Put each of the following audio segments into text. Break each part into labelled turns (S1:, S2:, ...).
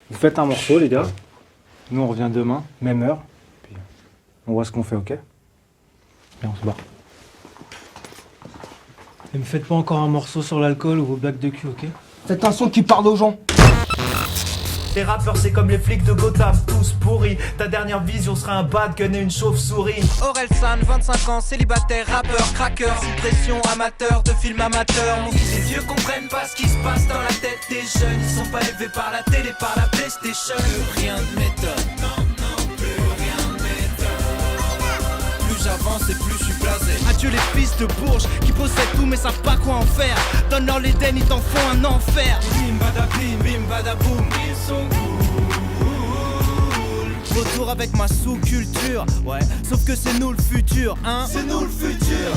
S1: Vous faites un morceau, les gars. Nous, on revient demain, même heure. Puis on voit ce qu'on fait, ok? Et on se barre.
S2: Et me faites pas encore un morceau sur l'alcool ou vos blagues de cul, ok?
S3: Faites un son qui parle aux gens.
S4: Les rappeurs c'est comme les flics de Gotham, tous pourris. Ta dernière vision sera un bad gun et une chauve-souris.
S5: Orelsan, 25 ans, célibataire, rappeur, cracker, sous pression, amateur de films amateurs.
S4: Les vieux comprennent pas ce qui se passe dans la tête des jeunes. Ils sont pas élevés par la télé, par la PlayStation. Plus rien ne m'étonne, non, non, plus rien ne m'étonne. Plus j'avance et plus je suis blasé.
S5: Adieu les fils de Bourges qui possèdent tout mais savent pas quoi en faire. Donne-leur l'Éden, ils t'en font un enfer.
S4: Bim badabim, bim badaboum, ils sont
S5: Retour avec ma sous-culture, ouais, sauf que c'est nous le futur, hein.
S4: c'est nous le futur.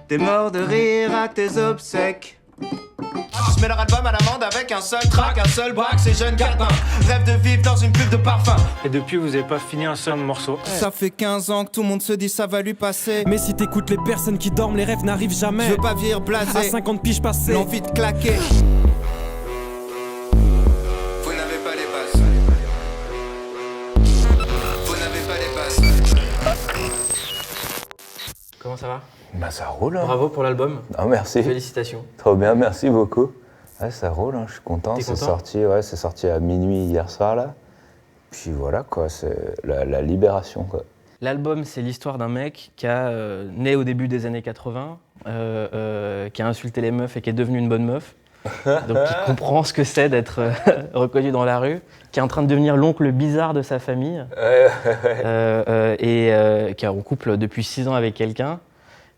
S5: T'es mort de rire à tes obsèques.
S4: Je mets leur album à l'amende avec un seul track, un seul braque, ces jeunes gardins rêvent de vivre dans une pub de parfum.
S1: Et depuis, vous avez pas fini un seul morceau.
S5: Ça fait 15 ans que tout le monde se dit ça va lui passer.
S2: Mais si t'écoutes les personnes qui dorment, les rêves n'arrivent jamais.
S5: Je veux pas vieillir blasé,
S2: À 50 piges passées.
S5: l'envie de claquer.
S4: Vous n'avez pas les passes. Vous n'avez pas les passes.
S6: Comment ça va?
S7: Bah ça roule, hein.
S6: Bravo pour l'album.
S7: Ah, merci.
S6: Félicitations.
S7: Trop bien, merci beaucoup. Ouais, ça roule, hein, je suis content.
S6: T'es
S7: C'est
S6: content
S7: sorti, ouais, c'est sorti à minuit hier soir là. Puis voilà quoi, c'est la libération quoi.
S6: L'album, c'est l'histoire d'un mec qui a né au début des années 80, qui a insulté les meufs et qui est devenu une bonne meuf. Donc qui comprend ce que c'est d'être reconnu dans la rue, qui est en train de devenir l'oncle bizarre de sa famille, et qui est en couple depuis 6 ans avec quelqu'un,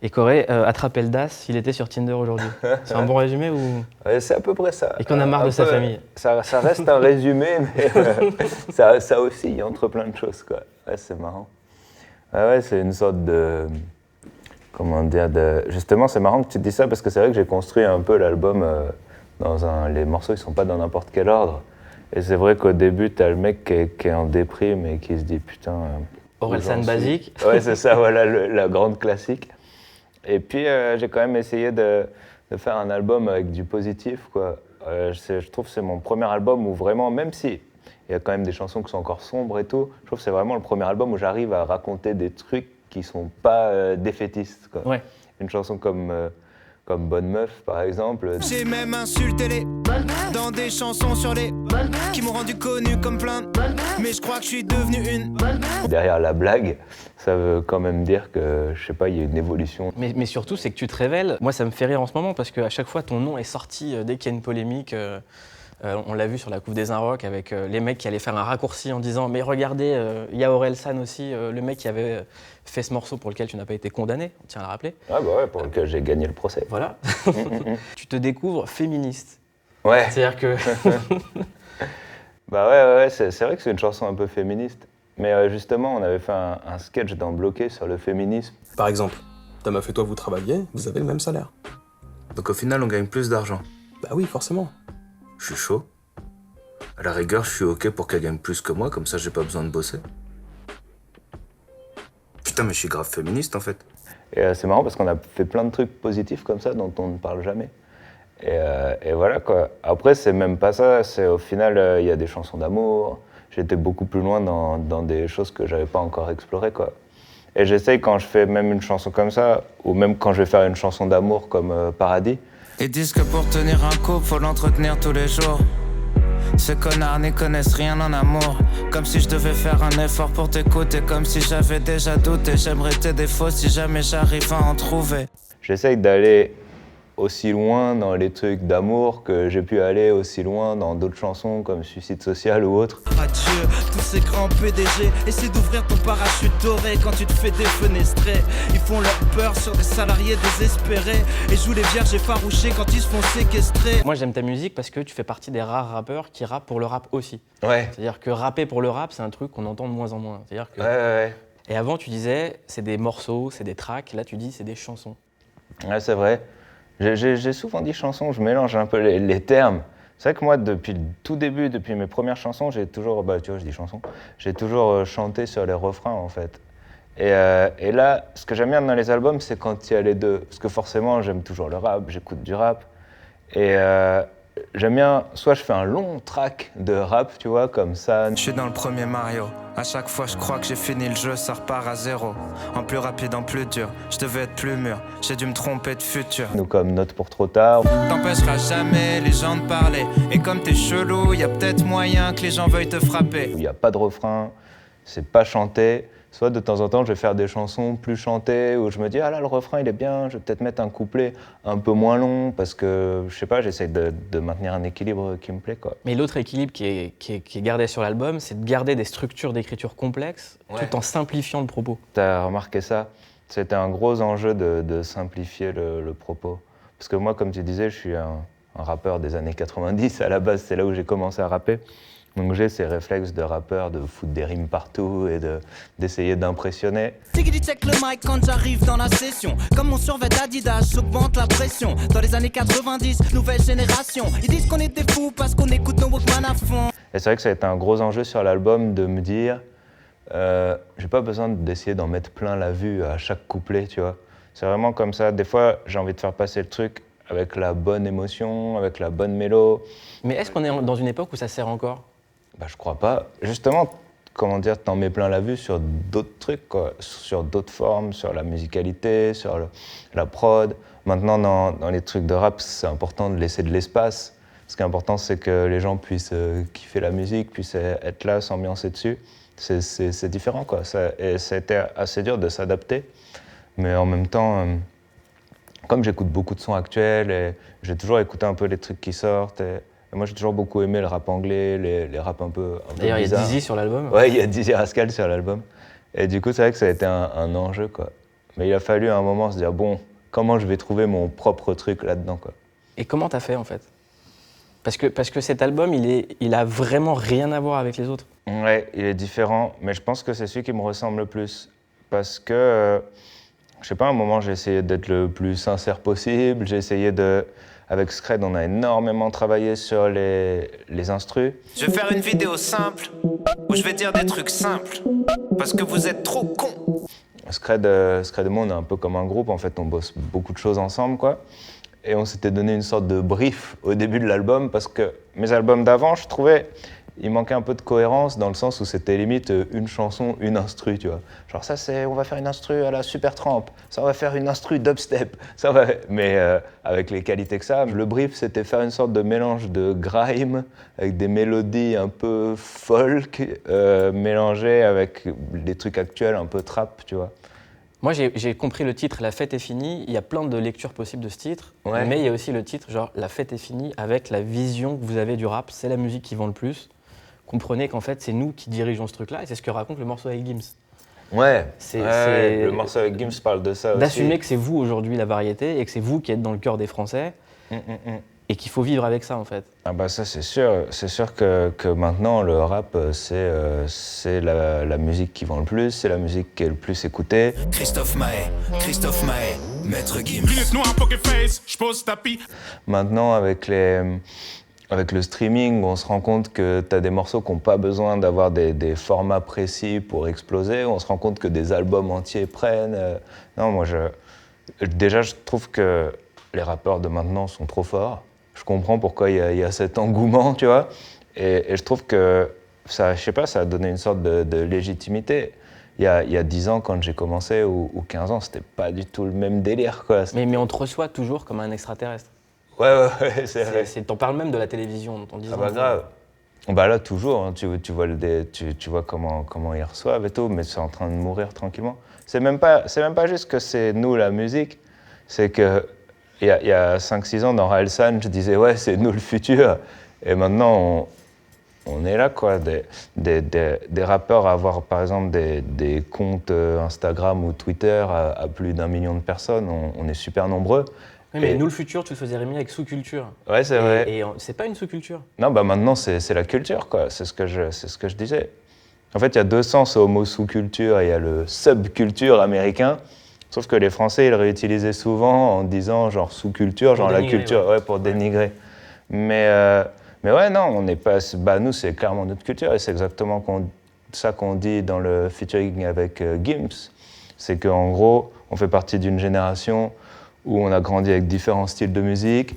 S6: et qui aurait attrapé le DAS s'il était sur Tinder aujourd'hui. C'est un bon résumé ou...
S7: Ouais, c'est à peu près ça.
S6: Et qu'on a marre de sa famille.
S7: Ça reste un résumé, mais ça oscille entre plein de choses quoi. Ouais, c'est marrant. Ouais, c'est une sorte de... Comment dire Justement, c'est marrant que tu te dis ça parce que c'est vrai que j'ai construit un peu l'album les morceaux, ils sont pas dans n'importe quel ordre. Et c'est vrai qu'au début, t'as le mec qui est en déprime et qui se dit putain.
S6: Orelsan basique.
S7: Ouais, c'est ça, voilà, la grande classique. Et puis, j'ai quand même essayé de faire un album avec du positif, quoi. Je trouve que c'est mon premier album où vraiment, même si il y a quand même des chansons qui sont encore sombres et tout, je trouve que c'est vraiment le premier album où j'arrive à raconter des trucs qui sont pas défaitistes, quoi.
S6: Ouais.
S7: Une chanson comme Bonne Meuf, par exemple.
S5: J'ai même insulté les dans des chansons sur les qui m'ont rendu connu comme plein. Mais je crois que je suis devenu une.
S7: Derrière la blague, ça veut quand même dire que, je sais pas, il y a une évolution.
S6: Mais surtout, c'est que tu te révèles. Moi, ça me fait rire en ce moment parce qu'à chaque fois, ton nom est sorti dès qu'il y a une polémique. On l'a vu sur la couve des Inrocks avec les mecs qui allaient faire un raccourci en disant « Mais regardez, il y a Orelsan aussi, le mec qui avait fait ce morceau pour lequel tu n'as pas été condamné, on tient à le rappeler. »
S7: Ah bah ouais, pour lequel j'ai gagné le procès.
S6: Voilà. Tu te découvres féministe.
S7: Ouais.
S6: C'est-à-dire que...
S7: Bah ouais, c'est vrai que c'est une chanson un peu féministe. Mais justement, on avait fait un sketch dans Bloqué sur le féminisme.
S8: Par exemple, ta meuf et toi, vous travaillez, vous avez le même salaire.
S9: Donc au final, on gagne plus d'argent.
S8: Bah oui, forcément.
S9: Je suis chaud. À la rigueur, je suis ok pour qu'elle gagne plus que moi, comme ça j'ai pas besoin de bosser. Putain, mais je suis grave féministe en fait.
S7: Et c'est marrant parce qu'on a fait plein de trucs positifs comme ça dont on ne parle jamais. Et voilà quoi. Après, c'est même pas ça. C'est au final, il y a des chansons d'amour. J'étais beaucoup plus loin dans des choses que j'avais pas encore explorées quoi. Et j'essaye quand je fais même une chanson comme ça, ou même quand je vais faire une chanson d'amour comme Paradis.
S5: Ils disent que pour tenir un couple, faut l'entretenir tous les jours. Ces connards n'y connaissent rien en amour. Comme si je devais faire un effort pour t'écouter. Comme si j'avais déjà douté. J'aimerais tes défauts si jamais j'arrive à en trouver.
S7: J'essaye d'aller aussi loin dans les trucs d'amour que j'ai pu aller aussi loin dans d'autres chansons comme Suicide Social ou autre.
S5: Adieu, tous ces grands PDG. Essaie d'ouvrir ton parachute doré quand tu te fais défenestrer. Ils font leur peur sur des salariés désespérés. Et jouent les vierges effarouchées quand ils se font séquestrer.
S6: Moi, j'aime ta musique parce que tu fais partie des rares rappeurs qui rappent pour le rap aussi.
S7: Ouais.
S6: C'est-à-dire que rapper pour le rap, c'est un truc qu'on entend de moins en moins. C'est-à-dire que...
S7: Ouais.
S6: Et avant, tu disais, c'est des morceaux, c'est des tracks. Là, tu dis, c'est des chansons.
S7: Ouais, c'est vrai. J'ai souvent dit chansons, je mélange un peu les termes. C'est vrai que moi, depuis le tout début, depuis mes premières chansons, j'ai toujours, tu vois, je dis chansons, j'ai toujours chanté sur les refrains en fait. Et là, ce que j'aime bien dans les albums, c'est quand il y a les deux. Parce que forcément, j'aime toujours le rap, j'écoute du rap. Et j'aime bien, soit je fais un long track de rap, tu vois, comme ça.
S5: Je suis dans le premier Mario. À chaque fois, je crois que j'ai fini le jeu, ça repart à zéro. En plus rapide, en plus dur. Je devais être plus mûr. J'ai dû me tromper de futur.
S7: Ou comme Note pour trop tard.
S5: T'empêcheras jamais les gens de parler. Et comme t'es chelou, y a peut-être moyen que les gens veuillent te frapper.
S7: Il n'y a pas de refrain, c'est pas chanté. Soit de temps en temps, je vais faire des chansons plus chantées où je me dis, ah là, le refrain, il est bien, je vais peut-être mettre un couplet un peu moins long parce que, je sais pas, j'essaie de maintenir un équilibre qui me plaît, quoi.
S6: Mais l'autre équilibre qui est gardé sur l'album, c'est de garder des structures d'écriture complexes tout en simplifiant le propos.
S7: T'as remarqué ça? C'était un gros enjeu de simplifier le propos. Parce que moi, comme tu disais, je suis un rappeur des années 90. À la base, c'est là où j'ai commencé à rapper. Donc j'ai ces réflexes de rappeur, de foutre des rimes partout et d'essayer d'impressionner.
S4: Tiggy check le mic quand j'arrive dans la session. Comme mon survêt Adidas, j'augmente la pression. Dans les années 90, nouvelle génération. Ils disent qu'on est des fous parce qu'on écoute nos Walkman à fond.
S7: Et c'est vrai que ça a été un gros enjeu sur l'album de me dire j'ai pas besoin d'essayer d'en mettre plein la vue à chaque couplet, tu vois. C'est vraiment comme ça. Des fois, j'ai envie de faire passer le truc avec la bonne émotion, avec la bonne mélo.
S6: Mais est-ce qu'on est dans une époque où ça sert encore ?
S7: Bah, je crois pas. Justement, comment dire, t'en mets plein la vue sur d'autres trucs, quoi. Sur d'autres formes, sur la musicalité, sur la prod. Maintenant, dans les trucs de rap, c'est important de laisser de l'espace. Ce qui est important, c'est que les gens puissent kiffer la musique, puissent être là, s'ambiancer dessus. C'est différent, quoi. Et ça a été assez dur de s'adapter. Mais en même temps, comme j'écoute beaucoup de sons actuels, et j'ai toujours écouté un peu les trucs qui sortent. Et moi, j'ai toujours beaucoup aimé le rap anglais, les raps un peu bizarres.
S6: D'ailleurs, il y a Dizzy sur l'album.
S7: Ouais, il y a Dizzy Rascal sur l'album. Et du coup, c'est vrai que ça a été un enjeu, quoi. Mais il a fallu à un moment se dire, bon, comment je vais trouver mon propre truc là-dedans, quoi.
S6: Et comment t'as fait, en fait ? Parce que cet album, il a vraiment rien à voir avec les autres.
S7: Ouais, il est différent, mais je pense que c'est celui qui me ressemble le plus. Parce que, je sais pas, à un moment, j'ai essayé d'être le plus sincère possible. J'ai essayé de... Avec Scred, on a énormément travaillé sur les instrus.
S5: Je vais faire une vidéo simple où je vais dire des trucs simples parce que vous êtes trop cons.
S7: Scred et moi, on est un peu comme un groupe. En fait, on bosse beaucoup de choses ensemble, quoi. Et on s'était donné une sorte de brief au début de l'album parce que mes albums d'avant, je trouvais, il manquait un peu de cohérence dans le sens où c'était limite une chanson, une instru, tu vois. Genre ça, on va faire une instru à la Supertramp, ça on va faire une instru dubstep, mais avec les qualités que ça. Le brief, c'était faire une sorte de mélange de grime avec des mélodies un peu folk mélangées avec des trucs actuels un peu trap, tu vois.
S6: Moi, j'ai compris le titre « La fête est finie ». Il y a plein de lectures possibles de ce titre,
S7: ouais.
S6: Mais il y a aussi le titre genre « La fête est finie » avec la vision que vous avez du rap. C'est la musique qui vend le plus. Comprenez qu'en fait, c'est nous qui dirigeons ce truc-là et c'est ce que raconte le morceau avec Gims.
S7: Ouais,
S6: c'est
S7: le morceau avec Gims parle de ça aussi.
S6: D'assumer que c'est vous aujourd'hui la variété et que c'est vous qui êtes dans le cœur des Français et qu'il faut vivre avec ça en fait.
S7: Ah bah ça c'est sûr que maintenant le rap c'est la musique qui vend le plus, c'est la musique qui est le plus écoutée.
S4: Christophe Maé, Maître Gims.
S7: Maintenant avec le streaming, on se rend compte que tu as des morceaux qui n'ont pas besoin d'avoir des formats précis pour exploser. On se rend compte que des albums entiers prennent. Non, moi, déjà, je trouve que les rappeurs de maintenant sont trop forts. Je comprends pourquoi il y a cet engouement, tu vois. Et je trouve que ça, je sais pas, ça a donné une sorte de légitimité. Il y a 10 ans, quand j'ai commencé, ou 15 ans, c'était pas du tout le même délire, quoi.
S6: Mais on te reçoit toujours comme un extraterrestre.
S7: Ouais, c'est vrai.
S6: T'en parles même de la télévision en disant.
S7: Ah bah grave. Bah là, toujours, hein, tu vois comment ils reçoivent et tout, mais c'est en train de mourir tranquillement. C'est même pas juste que c'est nous, la musique, c'est que il y a 5-6 ans, dans Raelsan, je disais, ouais, c'est nous le futur. Et maintenant, on est là, quoi. Des rappeurs à avoir, par exemple, des comptes Instagram ou Twitter à plus d'1 million de personnes, on est super nombreux.
S6: Oui, mais nous, le futur, tu le faisais rimer avec sous-culture.
S7: Ouais, c'est vrai.
S6: Et c'est pas une sous-culture.
S7: Non, bah maintenant, c'est la culture, quoi. C'est ce que je disais. En fait, il y a deux sens au mot sous-culture. Il y a le subculture américain, sauf que les Français, ils le réutilisaient souvent en disant genre sous-culture, genre la culture, ouais, pour dénigrer. Mais ouais, non, on n'est pas... Bah, nous, c'est clairement notre culture, et c'est exactement ça qu'on dit dans le featuring avec Gims. C'est qu'en gros, on fait partie d'une génération où on a grandi avec différents styles de musique,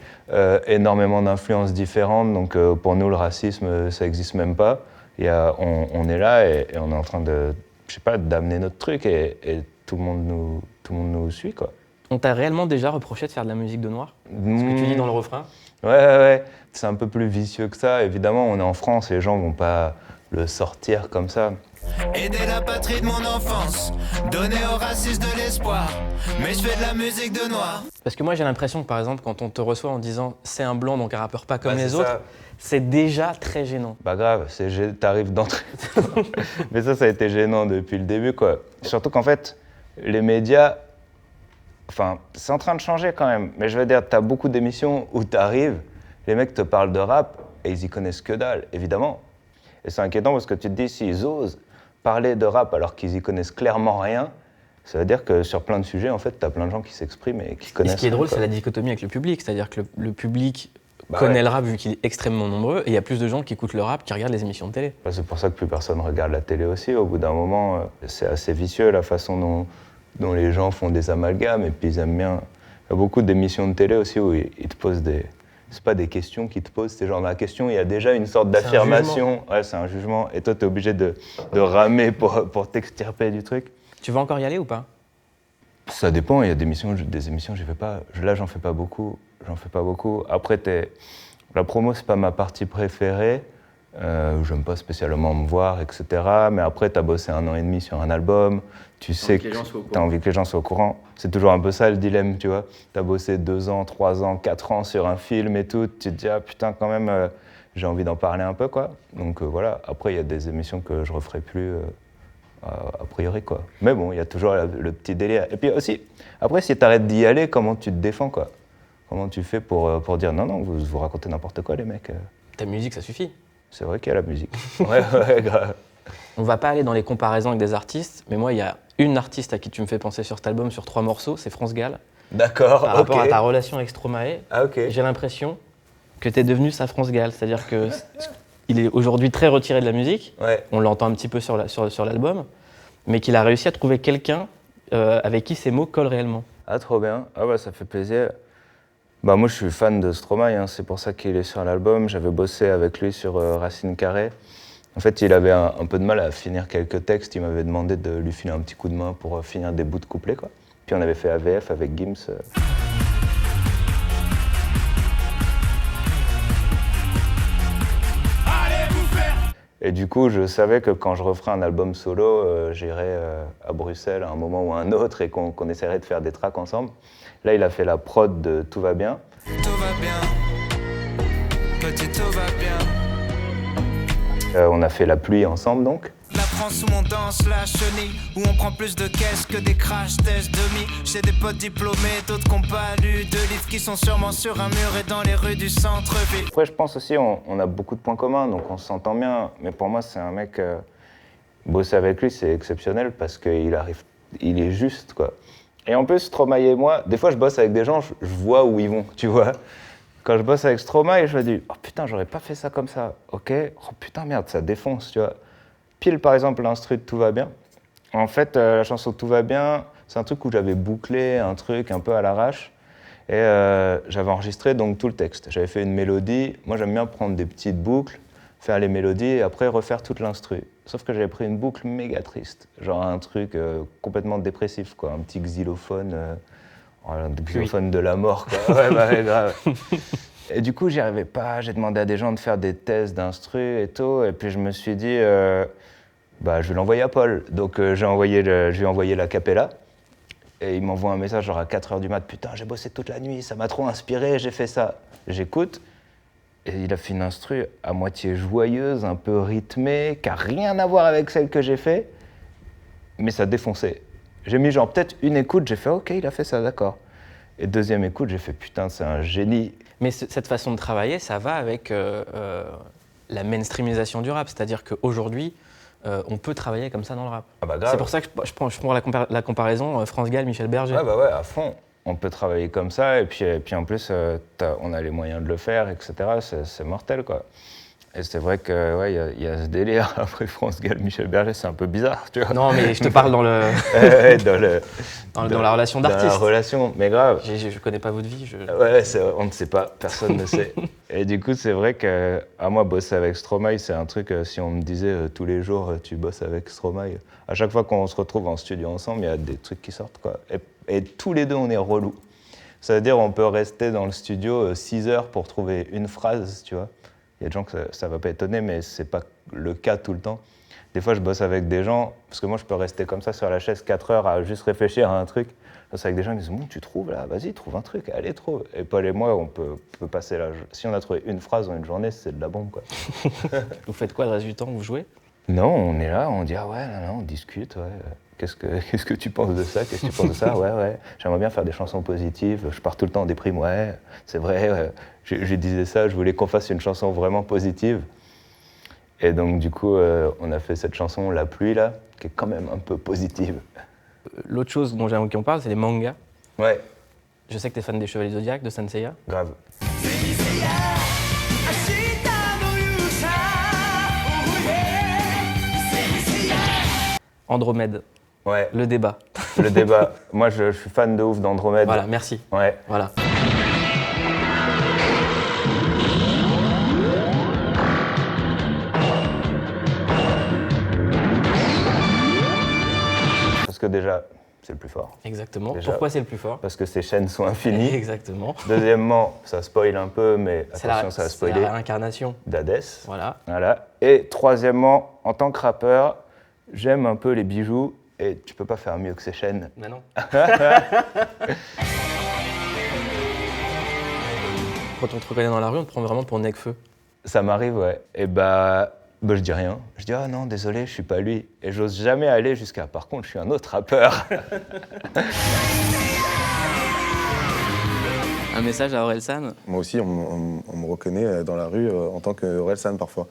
S7: énormément d'influences différentes. Donc pour nous, le racisme, ça n'existe même pas. On est là et on est en train de, je sais pas, d'amener notre truc et tout le monde nous suit, quoi.
S6: On t'a réellement déjà reproché de faire de la musique de noir? Ce que tu dis dans le refrain?
S7: Ouais. C'est un peu plus vicieux que ça. Évidemment, on est en France, les gens vont pas le sortir comme ça.
S4: Aider la patrie de mon enfance, donner aux racistes de l'espoir, mais je fais de la musique de noir.
S6: Parce que moi j'ai l'impression que par exemple quand on te reçoit en disant c'est un blanc donc un rappeur pas comme les
S7: c'est
S6: autres,
S7: ça.
S6: c'est déjà très gênant.
S7: Pas grave, t'arrives d'entrée. Mais ça a été gênant depuis le début, quoi. Surtout qu'en fait, les médias, enfin, c'est en train de changer quand même. Mais je veux dire, t'as beaucoup d'émissions où t'arrives, les mecs te parlent de rap et ils y connaissent que dalle, évidemment. Et c'est inquiétant parce que tu te dis, s'ils osent parler de rap alors qu'ils y connaissent clairement rien, ça veut dire que sur plein de sujets, en fait, t'as plein de gens qui s'expriment et qui connaissent.
S6: Et ce qui est
S7: rien,
S6: drôle,
S7: quoi.
S6: c'est la dichotomie avec le public, c'est-à-dire que le public connaît le rap vu qu'il est extrêmement nombreux, et il y a plus de gens qui écoutent le rap qui regardent les émissions de télé.
S7: C'est pour ça que plus personne regarde la télé aussi. Au bout d'un moment, c'est assez vicieux la façon dont les gens font des amalgames et puis ils aiment bien. Il y a beaucoup d'émissions de télé aussi où ils te posent des. C'est pas des questions qu'ils te posent, c'est genre dans la question, il y a déjà une sorte d'affirmation. Ouais, c'est un jugement. Et toi, t'es obligé de ramer pour t'extirper du truc.
S6: Tu vas encore y aller ou pas?
S7: Ça dépend, il y a des émissions, j'y vais pas. Là, j'en fais pas beaucoup. Après, la promo, c'est pas ma partie préférée. J'aime pas spécialement me voir, etc. Mais après, t'as bossé 1 an et demi sur un album. Tu sais que t'as envie que les gens soient au courant. C'est toujours un peu ça le dilemme, tu vois. T'as bossé 2 ans, 3 ans, 4 ans sur un film et tout. Tu te dis, ah putain, quand même, j'ai envie d'en parler un peu, quoi. Donc voilà. Après, il y a des émissions que je referai plus. A priori, quoi. Mais bon, il y a toujours le petit délire. Et puis aussi, après, si t'arrêtes d'y aller, comment tu te défends, quoi? Comment tu fais pour dire non, vous racontez n'importe quoi, les mecs?
S6: Ta musique, ça suffit.
S7: C'est vrai qu'il y a la musique. Ouais, grave.
S6: On va pas aller dans les comparaisons avec des artistes, mais moi, il y a une artiste à qui tu me fais penser sur cet album, sur 3 morceaux, c'est France Gall.
S7: D'accord,
S6: Par rapport à ta relation avec Stromae,
S7: ok.
S6: j'ai l'impression que t'es devenu sa France Gall. C'est-à-dire que il est aujourd'hui très retiré de la musique,
S7: Ouais.
S6: on l'entend un petit peu sur l'album, mais qu'il a réussi à trouver quelqu'un avec qui ces mots collent réellement.
S7: Ah, trop bien. Ah ouais, ça fait plaisir. Bah moi, je suis fan de Stromae, hein. C'est pour ça qu'il est sur l'album. J'avais bossé avec lui sur Racine Carrée. En fait, il avait un peu de mal à finir quelques textes. Il m'avait demandé de lui filer un petit coup de main pour finir des bouts de couplets, quoi. Puis on avait fait AVF avec Gims. Et du coup, je savais que quand je referais un album solo, j'irais à Bruxelles à un moment ou à un autre et qu'on essaierait de faire des tracks ensemble. Là, il a fait la prod de Tout va bien.
S4: Tout va bien, petit tout va bien.
S7: On a fait La pluie ensemble, donc.
S4: La France où on danse la chenille, où on prend plus de caisses que des crash tests demi. J'ai des potes diplômés, d'autres qui n'ont pas lu de livres qui sont sûrement sur un mur et dans les rues du centre-ville.
S7: Après, je pense aussi on a beaucoup de points communs, donc on s'entend bien. Mais pour moi, c'est un mec... bosser avec lui, c'est exceptionnel parce qu'il est juste, quoi. Et en plus, Stromae et moi, des fois, je bosse avec des gens, je vois où ils vont, tu vois. Quand je bosse avec Stromae, je me dis « Oh putain, j'aurais pas fait ça comme ça. Ok, oh putain, merde, ça défonce, tu vois. » Pile, par exemple, l'instru de Tout va bien. En fait, la chanson Tout va bien, c'est un truc où j'avais bouclé un truc un peu à l'arrache. Et j'avais enregistré donc tout le texte. J'avais fait une mélodie. Moi, j'aime bien prendre des petites boucles, faire les mélodies et après refaire toute l'instru. Sauf que j'avais pris une boucle méga triste. Genre un truc complètement dépressif, quoi. Un petit xylophone, un xylophone de la mort, quoi. Ouais, grave. Et du coup, j'y arrivais pas. J'ai demandé à des gens de faire des tests d'instru et tout. Et puis je me suis dit, je vais l'envoyer à Paul. Donc je lui ai envoyé la cappella. Et il m'envoie un message genre à 4h du mat. Putain, j'ai bossé toute la nuit, ça m'a trop inspiré, j'ai fait ça. J'écoute. Et il a fait une instru à moitié joyeuse, un peu rythmée, qui n'a rien à voir avec celle que j'ai fait. Mais ça défonçait. J'ai mis genre peut-être une écoute, j'ai fait ok, il a fait ça, d'accord. Et deuxième écoute, j'ai fait putain, c'est un génie.
S6: Mais cette façon de travailler, ça va avec la mainstreamisation du rap. C'est-à-dire qu'aujourd'hui, on peut travailler comme ça dans le rap.
S7: Ah bah grave.
S6: C'est pour ça que je prends la comparaison France Gall, Michel Berger.
S7: Ouais, à fond. On peut travailler comme ça, et puis en plus, on a les moyens de le faire, etc. C'est mortel, quoi. Et c'est vrai que ouais, y a ce délire. Après France Gall, Michel Berger, c'est un peu bizarre, tu vois.
S6: Non, mais je te parle dans le dans la relation
S7: Dans la
S6: d'artiste.
S7: relation, mais grave.
S6: Je connais pas votre vie.
S7: Ouais, on ne sait pas, personne ne sait. Et du coup, c'est vrai que moi, bosser avec Stromae, c'est un truc, si on me disait tous les jours, tu bosses avec Stromae, à chaque fois qu'on se retrouve en studio ensemble, il y a des trucs qui sortent, quoi. Et tous les deux, on est relous. Ça veut dire on peut rester dans le studio 6 heures pour trouver une phrase, tu vois. Il y a des gens que ça va pas étonner, mais c'est pas le cas tout le temps. Des fois, je bosse avec des gens, parce que moi, je peux rester comme ça sur la chaise 4 heures à juste réfléchir à un truc. C'est avec des gens qui disent « tu trouves là, vas-y, trouve un truc, allez, trouve ». Et Paul et moi, on peut passer là. Si on a trouvé une phrase dans une journée, c'est de la bombe, quoi.
S6: Vous faites quoi le reste du temps? Vous jouez?
S7: Non, on est là, on dit « ah ouais, non, on discute, ouais. Qu'est-ce que tu penses de ça? Qu'est-ce que tu penses de ça? Ouais. J'aimerais bien faire des chansons positives. Je pars tout le temps en déprime, ouais. C'est vrai, ouais. Je disais ça, je voulais qu'on fasse une chanson vraiment positive. » Et donc, du coup, on a fait cette chanson « La pluie », là, qui est quand même un peu positive.
S6: L'autre chose dont j'aimerais qu'on parle, c'est les mangas.
S7: Ouais.
S6: Je sais que t'es fan des Chevaliers Zodiac, de Saint Seiya.
S7: Grave.
S6: Andromède.
S7: Ouais.
S6: Le débat.
S7: Le débat. Moi, je suis fan de ouf d'Andromède.
S6: Voilà, merci.
S7: Ouais.
S6: Voilà.
S7: Parce que déjà, c'est le plus fort.
S6: Exactement.
S7: Déjà.
S6: Pourquoi c'est le plus fort?
S7: Parce que ses chaînes sont infinies.
S6: Exactement.
S7: Deuxièmement, ça spoil un peu, mais attention, ça va
S6: C'est
S7: spoiler.
S6: la réincarnation.
S7: d'Hadès.
S6: Voilà.
S7: Et troisièmement, en tant que rappeur, j'aime un peu les bijoux et tu peux pas faire mieux que ces chaînes.
S6: Bah non. Quand on te reconnaît dans la rue, on te prend vraiment pour Nekfeu.
S7: Ça m'arrive, ouais. Et bah, je dis rien. Je dis, ah non, désolé, je suis pas lui. Et j'ose jamais aller jusqu'à, par contre, je suis un autre rappeur.
S6: Un message à Orelsan.
S10: Moi aussi, on me reconnaît dans la rue en tant que Orelsan parfois.